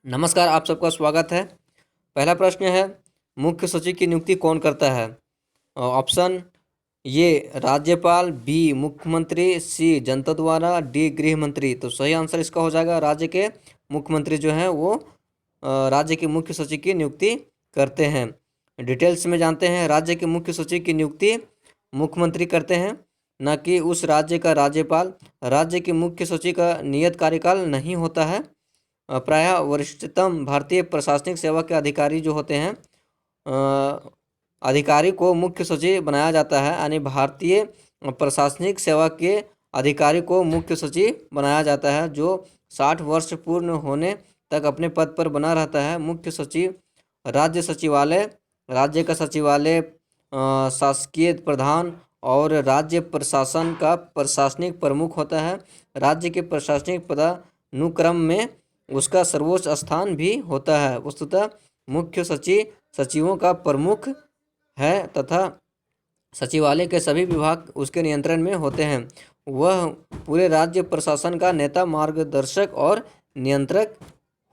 नमस्कार, आप सबका स्वागत है। पहला प्रश्न है, मुख्य सचिव की नियुक्ति कौन करता है? ऑप्शन ए राज्यपाल, बी मुख्यमंत्री, सी जनता द्वारा, डी गृह मंत्री। तो सही आंसर इसका हो जाएगा राज्य के मुख्यमंत्री जो हैं वो राज्य के मुख्य सचिव की नियुक्ति करते हैं। डिटेल्स में जानते हैं, राज्य के मुख्य सचिव की नियुक्ति मुख्यमंत्री करते हैं, न कि उस राज्य का राज्यपाल। राज्य के मुख्य सचिव का नियत कार्यकाल नहीं होता है। प्रायः वरिष्ठतम भारतीय प्रशासनिक सेवा के अधिकारी जो होते हैं, अधिकारी को मुख्य सचिव बनाया जाता है, यानी भारतीय प्रशासनिक सेवा के अधिकारी को मुख्य सचिव बनाया जाता है, जो 60 वर्ष पूर्ण होने तक अपने पद पर बना रहता है। मुख्य सचिव राज्य सचिवालय, राज्य का सचिवालय, शासकीय प्रधान और राज्य प्रशासन का प्रशासनिक प्रमुख होता है। राज्य के प्रशासनिक पदानुक्रम में उसका सर्वोच्च स्थान भी होता है। वस्तुतः मुख्य सचिव सचिवों का प्रमुख है तथा सचिवालय के सभी विभाग उसके नियंत्रण में होते हैं। वह पूरे राज्य प्रशासन का नेता, मार्गदर्शक और नियंत्रक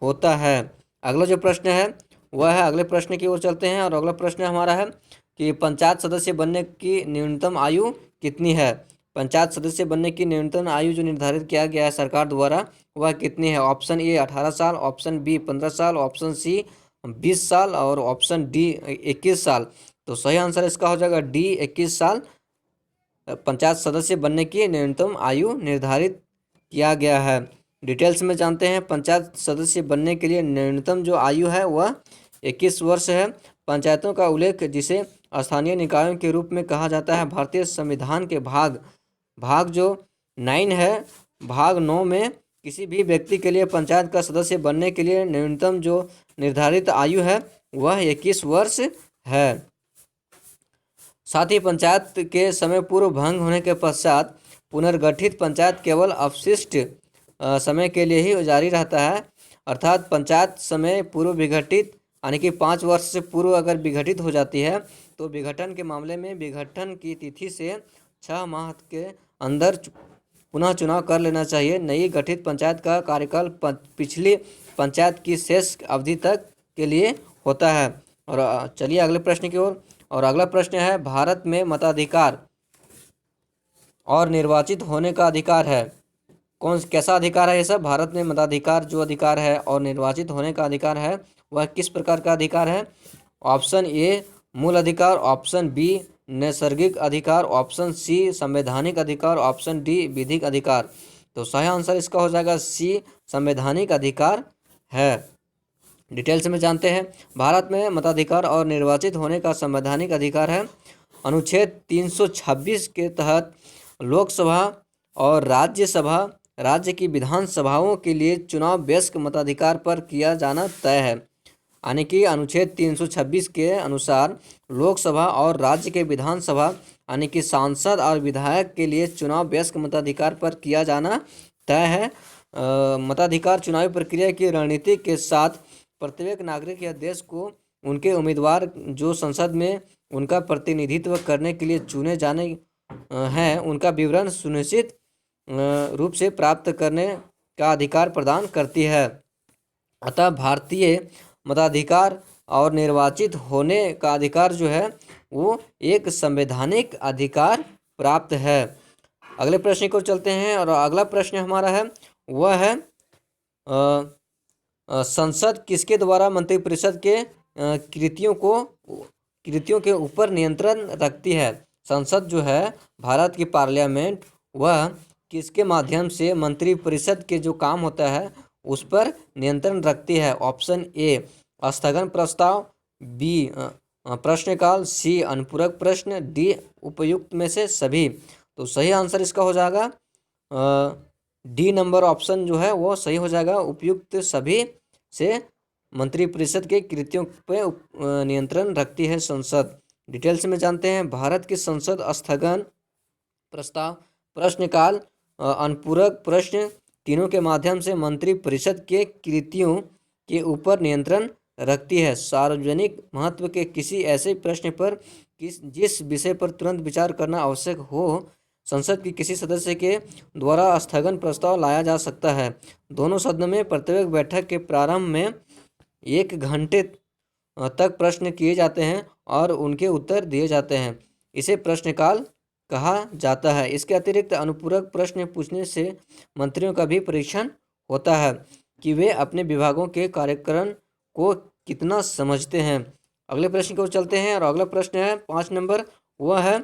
होता है। अगला जो प्रश्न है वह है, अगले प्रश्न की ओर चलते हैं, और अगला प्रश्न हमारा है कि पंचायत सदस्य बनने की न्यूनतम आयु कितनी है? पंचायत सदस्य बनने की न्यूनतम आयु जो निर्धारित किया गया है सरकार द्वारा, वह कितनी है? ऑप्शन ए 18 साल, ऑप्शन बी 15 साल, ऑप्शन सी 20 साल और ऑप्शन डी 21 साल। तो सही आंसर इसका हो जाएगा डी 21 साल पंचायत सदस्य बनने की न्यूनतम आयु निर्धारित किया गया है। डिटेल्स में जानते हैं, पंचायत सदस्य बनने के लिए न्यूनतम जो आयु है वह 21 वर्ष है। पंचायतों का उल्लेख जिसे स्थानीय निकायों के रूप में कहा जाता है, भारतीय संविधान के भाग जो 9 है, भाग 9 में किसी भी व्यक्ति के लिए पंचायत का सदस्य बनने के लिए न्यूनतम जो निर्धारित आयु है वह 21 वर्ष है। साथ ही पंचायत के समय पूर्व भंग होने के पश्चात पुनर्गठित पंचायत केवल अवशिष्ट समय के लिए ही जारी रहता है। अर्थात पंचायत समय पूर्व विघटित, यानी कि 5 वर्ष से पूर्व अगर विघटित हो जाती है तो विघटन के मामले में विघटन की तिथि से 6 माह के अंदर पुनः चुनाव कर लेना चाहिए। नई गठित पंचायत का कार्यकाल पिछली पंचायत की शेष अवधि तक के लिए होता है। और चलिए अगले प्रश्न की ओर, और अगला प्रश्न है, भारत में मताधिकार और निर्वाचित होने का अधिकार है। कैसा अधिकार है ये सब? भारत में मताधिकार जो अधिकार है और निर्वाचित होने का अधिकार है वह किस प्रकार का अधिकार है? ऑप्शन ए मूल अधिकार, ऑप्शन बी नैसर्गिक अधिकार, ऑप्शन सी संवैधानिक अधिकार, ऑप्शन डी विधिक अधिकार। तो सही आंसर इसका हो जाएगा सी संवैधानिक अधिकार है। डिटेल्स में जानते हैं, भारत में मताधिकार और निर्वाचित होने का संवैधानिक अधिकार है। अनुच्छेद 326 के तहत लोकसभा और राज्यसभा, राज्य की विधानसभाओं के लिए चुनाव वयस्क मताधिकार पर किया जाना तय है। यानी कि अनुच्छेद 326 के अनुसार लोकसभा और राज्य के विधानसभा, यानी कि सांसद और विधायक के लिए चुनाव वयस्क मताधिकार पर किया जाना तय है। मताधिकार चुनावी प्रक्रिया की रणनीति के साथ प्रत्येक नागरिक या देश को उनके उम्मीदवार जो संसद में उनका प्रतिनिधित्व करने के लिए चुने जाने हैं उनका विवरण सुनिश्चित रूप से प्राप्त करने का अधिकार प्रदान करती है। अतः भारतीय मताधिकार और निर्वाचित होने का अधिकार जो है वो एक संवैधानिक अधिकार प्राप्त है। अगले प्रश्न को चलते हैं, और अगला प्रश्न हमारा है वह है संसद किसके द्वारा मंत्रिपरिषद के कृतियों के ऊपर नियंत्रण रखती है? संसद जो है भारत की पार्लियामेंट, वह किसके माध्यम से मंत्रिपरिषद के जो काम होता है उस पर नियंत्रण रखती है? ऑप्शन ए स्थगन प्रस्ताव, बी प्रश्नकाल, सी अनुपूरक प्रश्न, डी उपयुक्त में से सभी। तो सही आंसर इसका हो जाएगा डी नंबर ऑप्शन जो है वो सही हो जाएगा। उपयुक्त सभी से मंत्रिपरिषद के कृत्यों पर नियंत्रण रखती है संसद। डिटेल्स में जानते हैं, भारत की संसद स्थगन प्रस्ताव, प्रश्नकाल, अनुपूरक प्रश्न तीनों के माध्यम से मंत्रिपरिषद के कृत्यों के ऊपर नियंत्रण रखती है। सार्वजनिक महत्व के किसी ऐसे प्रश्न पर जिस विषय पर तुरंत विचार करना आवश्यक हो, संसद की किसी सदस्य के द्वारा स्थगन प्रस्ताव लाया जा सकता है। दोनों सदनों में प्रत्येक बैठक के प्रारंभ में 1 घंटे तक प्रश्न किए जाते हैं और उनके उत्तर दिए जाते हैं। इसे प्रश्नकाल कहा जाता है। इसके अतिरिक्त अनुपूरक प्रश्न पूछने से मंत्रियों का भी परीक्षण होता है कि वे अपने विभागों के कार्यक्रम को कितना समझते हैं। अगले प्रश्न की ओर चलते हैं और अगला प्रश्न है 5 नंबर, वह है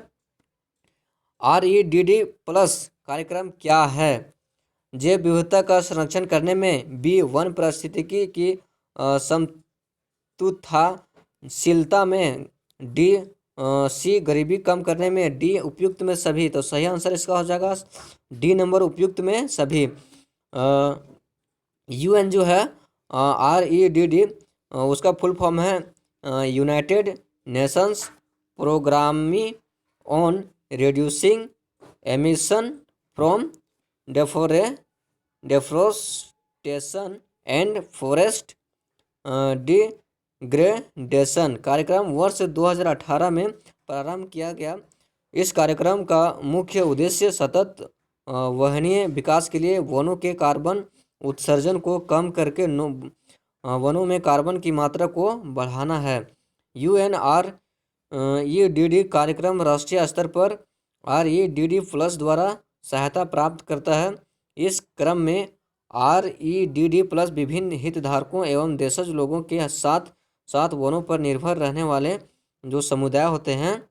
REDD+ कार्यक्रम क्या है? जैव विविधता का संरक्षण करने में, बी वन पारिस्थितिकी की समतुल्यता में, डी सी गरीबी कम करने में, डी उपयुक्त में सभी। तो सही आंसर इसका हो जाएगा डी नंबर, उपयुक्त में सभी। UN जो है REDD उसका फुल फॉर्म है United Nations programme on reducing emission from deforestation and forest degradation कार्यक्रम वर्ष 2018 में प्रारंभ किया गया। इस कार्यक्रम का मुख्य उद्देश्य सतत वहनीय विकास के लिए वनों के कार्बन उत्सर्जन को कम करके वनों में कार्बन की मात्रा को बढ़ाना है। UNREDD कार्यक्रम राष्ट्रीय स्तर पर REDD+ द्वारा सहायता प्राप्त करता है। इस क्रम में REDD+ विभिन्न हितधारकों एवं देशज लोगों के साथ साथ वनों पर निर्भर रहने वाले जो समुदाय होते हैं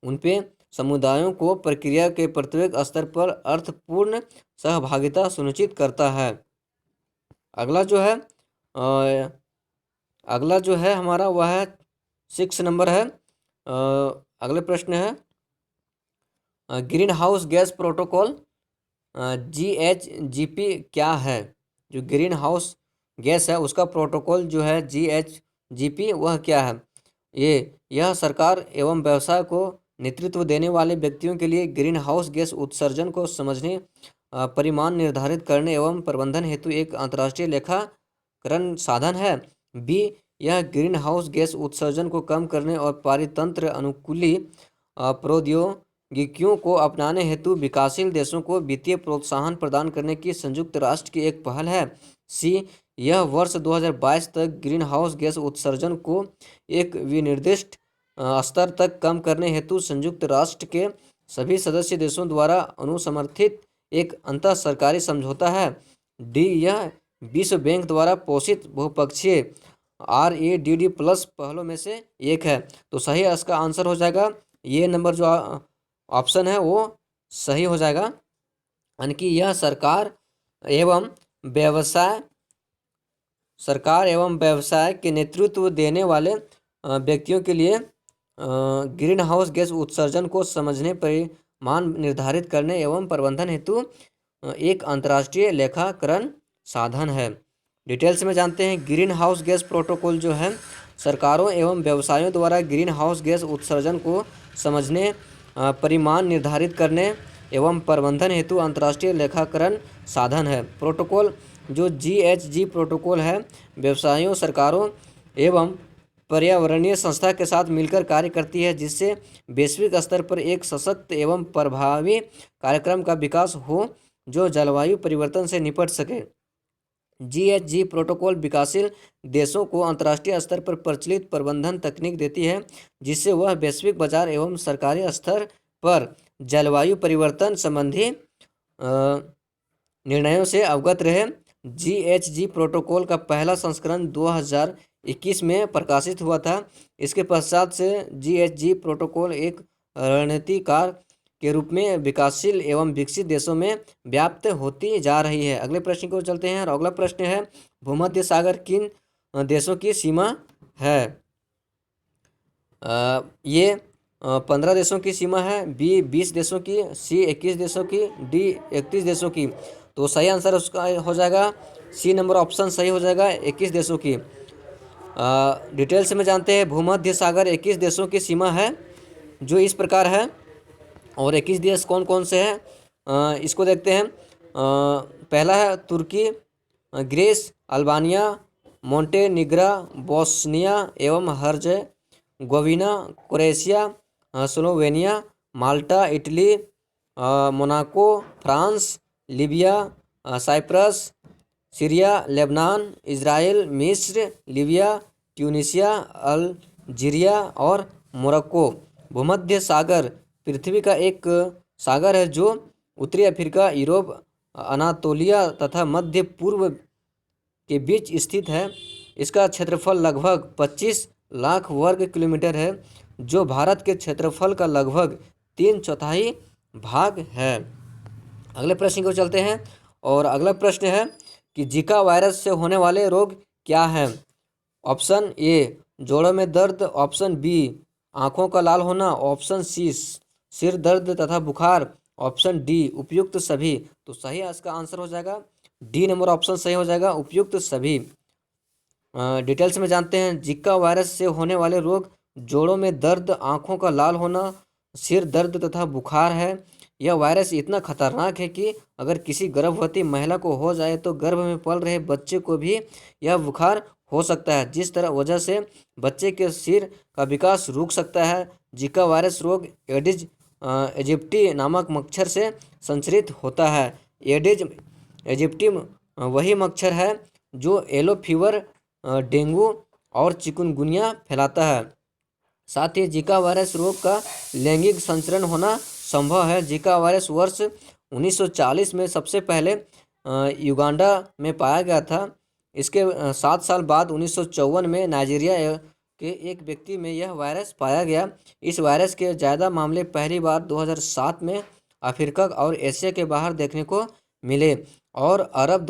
उन पे समुदायों को प्रक्रिया के प्रत्येक स्तर पर अर्थपूर्ण सहभागिता सुनिश्चित करता है। अगला जो है हमारा वह है 6 नंबर है। अगले प्रश्न है green house gas protocol GHGP क्या है? जो ग्रीन हाउस गैस है उसका प्रोटोकॉल जो है GHGP वह क्या है? यह सरकार एवं व्यवसाय को नेतृत्व देने वाले व्यक्तियों के लिए ग्रीन हाउस गैस उत्सर्जन को समझने, परिमाण निर्धारित करने एवं प्रबंधन हेतु एक अंतर्राष्ट्रीय लेखाकरण साधन है। बी यह ग्रीन हाउस गैस उत्सर्जन को कम करने और पारितंत्र अनुकूली प्रौद्योगिकियों को अपनाने हेतु विकासशील देशों को वित्तीय प्रोत्साहन प्रदान करने की संयुक्त राष्ट्र की एक पहल है। सी यह वर्ष 2022 तक ग्रीन हाउस गैस उत्सर्जन को एक विनिर्दिष्ट स्तर तक कम करने हेतु संयुक्त राष्ट्र के सभी सदस्य देशों द्वारा अनुसमर्थित एक अंतः सरकारी समझौता है। डी यह विश्व बैंक द्वारा पोषित बहुपक्षीय REDD+ पहलों में से एक है। तो सही इसका आंसर हो जाएगा ये नंबर, जो ऑप्शन है वो सही हो जाएगा, यानी कि यह सरकार एवं व्यवसाय के नेतृत्व देने वाले व्यक्तियों के लिए ग्रीन हाउस गैस उत्सर्जन को समझने, परिमाण निर्धारित करने एवं प्रबंधन हेतु एक अंतर्राष्ट्रीय लेखाकरण साधन है। डिटेल्स में जानते हैं। ग्रीन हाउस गैस प्रोटोकॉल जो है सरकारों एवं व्यवसायों द्वारा ग्रीन हाउस गैस उत्सर्जन को समझने, परिमाण निर्धारित करने एवं प्रबंधन हेतु अंतर्राष्ट्रीय लेखाकरण साधन है। प्रोटोकॉल जो GHG प्रोटोकॉल है व्यवसायों, सरकारों एवं पर्यावरणीय संस्था के साथ मिलकर कार्य करती है, जिससे वैश्विक स्तर पर एक सशक्त एवं प्रभावी कार्यक्रम का विकास हो जो जलवायु परिवर्तन से निपट सके। GHG प्रोटोकॉल विकासशील देशों को अंतर्राष्ट्रीय स्तर पर प्रचलित प्रबंधन तकनीक देती है, जिससे वह वैश्विक बाजार एवं सरकारी स्तर पर जलवायु परिवर्तन संबंधी निर्णयों से अवगत रहे। GHG प्रोटोकॉल का पहला संस्करण 2021 में प्रकाशित हुआ था। इसके पश्चात से GHG प्रोटोकॉल एक रणनीतिकार के रूप में विकासशील एवं विकसित देशों में व्याप्त होती जा रही है। अगले प्रश्न को चलते हैं और अगला प्रश्न है भूमध्य सागर किन देशों की सीमा है? ये 15 देशों की सीमा है, बी 20 देशों की, सी 21 देशों की, डी 31 देशों की। तो सही आंसर उसका हो जाएगा सी नंबर, ऑप्शन सही हो जाएगा 21 देशों की। डिटेल्स में जानते हैं। भूमध्य सागर 21 देशों की सीमा है जो इस प्रकार है, और 21 देश कौन कौन से हैं इसको देखते हैं। पहला है तुर्की, ग्रीस, अल्बानिया, मोंटेनिग्रो, बोस्निया एवं Herzegovina, Croatia, Slovenia, Malta, Italy, Monaco, France, Libya, Cyprus, Syria, Lebanon, Israel, मिस्र, लीबिया, ट्यूनीशिया, अल्जीरिया और मोरक्को। भूमध्य सागर पृथ्वी का एक सागर है जो उत्तरी अफ्रीका, यूरोप, अनातोलिया तथा मध्य पूर्व के बीच स्थित है। इसका क्षेत्रफल लगभग 25 लाख वर्ग किलोमीटर है, जो भारत के क्षेत्रफल का लगभग 3/4 भाग है। अगले प्रश्न को चलते हैं और अगला प्रश्न है कि जीका वायरस से होने वाले रोग क्या हैं। ऑप्शन ए जोड़ों में दर्द, ऑप्शन बी आँखों का लाल होना, ऑप्शन सी सिर दर्द तथा बुखार, ऑप्शन डी उपयुक्त सभी। तो सही इसका आंसर हो जाएगा डी नंबर ऑप्शन सही हो जाएगा, उपयुक्त सभी। डिटेल्स में जानते हैं। जिका वायरस से होने वाले रोग जोड़ों में दर्द, आँखों का लाल होना, सिर दर्द तथा बुखार है। यह वायरस इतना खतरनाक है कि अगर किसी गर्भवती महिला को हो जाए तो गर्भ में पल रहे बच्चे को भी यह बुखार हो सकता है, जिस तरह वजह से बच्चे के सिर का विकास रुक सकता है। जिका वायरस रोग एडिज इजिप्टी नामक मच्छर से संचरित होता है। एडिज इजिप्टी वही मच्छर है जो येलो फीवर, डेंगू और चिकुनगुनिया फैलाता है। साथ ही जिका वायरस रोग का लैंगिक संचरण होना संभव है। जिका वायरस वर्ष 1940 में सबसे पहले युगांडा में पाया गया था। इसके 7 साल बाद 1954 में नाइजीरिया के एक व्यक्ति में यह वायरस पाया गया। इस वायरस के ज़्यादा मामले पहली बार 2007 में अफ्रीका और एशिया के बाहर देखने को मिले और अरब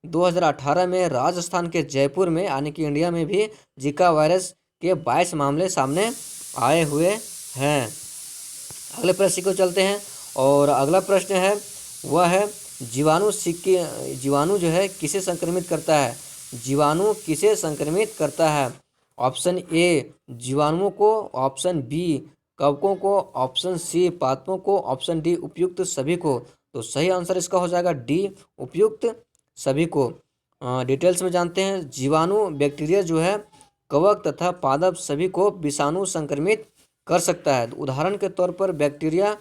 2018 में राजस्थान के जयपुर में यानी कि इंडिया में भी जिका वायरस के 22 मामले सामने आए हुए हैं। अगले प्रश्न को चलते हैं और अगला प्रश्न है वह है जीवाणु जो है किसे संक्रमित करता है। जीवाणु किसे संक्रमित करता है। ऑप्शन ए जीवाणुओं को, ऑप्शन बी कवकों को, ऑप्शन सी पादपों को, ऑप्शन डी उपयुक्त सभी को। तो सही आंसर इसका हो जाएगा डी उपयुक्त सभी को। डिटेल्स में जानते हैं। जीवाणु बैक्टीरिया जो है कवक तथा पादप सभी को विषाणु संक्रमित कर सकता है। उदाहरण के तौर पर बैक्टीरिया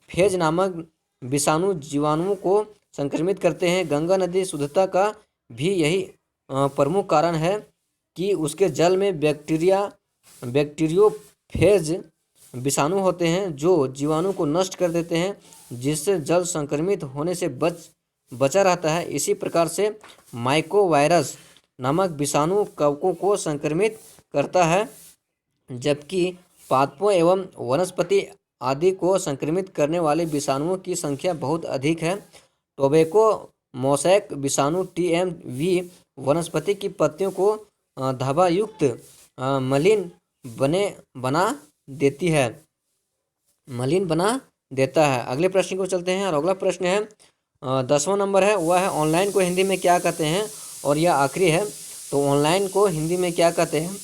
फेज नामक विषाणु जीवाणुओं को संक्रमित करते हैं। गंगा नदी शुद्धता का भी यही प्रमुख कारण है कि उसके जल में बैक्टीरियोफेज विषाणु होते हैं जो जीवाणु को नष्ट कर देते हैं, जिससे जल संक्रमित होने से बचा रहता है। इसी प्रकार से माइकोवायरस नामक विषाणु कवकों को संक्रमित करता है, जबकि पादपों एवं वनस्पति आदि को संक्रमित करने वाले विषाणुओं की संख्या बहुत अधिक है। टोबैको मोसैक विषाणु TMV वनस्पति की पत्तियों को धब्बायुक्त मलिन बना देता है। अगले प्रश्न को चलते हैं और अगला प्रश्न है 10वां नंबर है वह है ऑनलाइन को हिंदी में क्या कहते हैं। और यह आखिरी है। तो ऑनलाइन को हिंदी में क्या कहते हैं।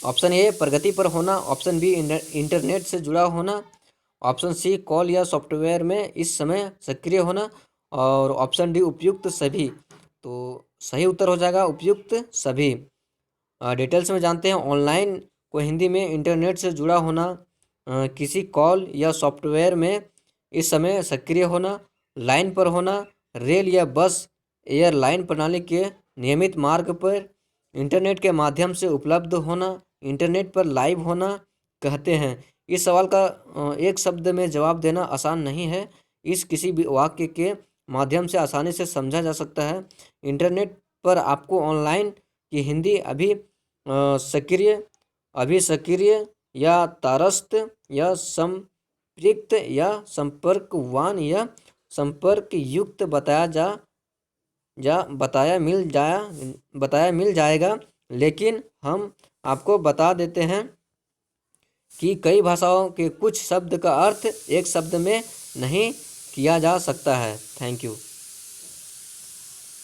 ऑप्शन ए प्रगति पर होना, ऑप्शन बी इंटरनेट से जुड़ा होना, ऑप्शन सी कॉल या सॉफ्टवेयर में इस समय सक्रिय होना और ऑप्शन डी उपयुक्त सभी। तो सही उत्तर हो जाएगा उपयुक्त सभी। डिटेल्स में जानते हैं। ऑनलाइन को हिंदी में इंटरनेट से जुड़ा होना, किसी कॉल या सॉफ्टवेयर में इस समय सक्रिय होना, लाइन पर होना, रेल या बस एयरलाइन प्रणाली के नियमित मार्ग पर इंटरनेट के माध्यम से उपलब्ध होना, इंटरनेट पर लाइव होना कहते हैं। इस सवाल का एक शब्द में जवाब देना आसान नहीं है। इस किसी भी वाक्य के माध्यम से आसानी से समझा जा सकता है। इंटरनेट पर आपको ऑनलाइन की हिंदी अभिसक्रिय या तारस्त या संपृक्त या संपर्कवान या संपर्क युक्त बताया मिल जाएगा। लेकिन हम आपको बता देते हैं कि कई भाषाओं के कुछ शब्द का अर्थ एक शब्द में नहीं किया जा सकता है। Thank you.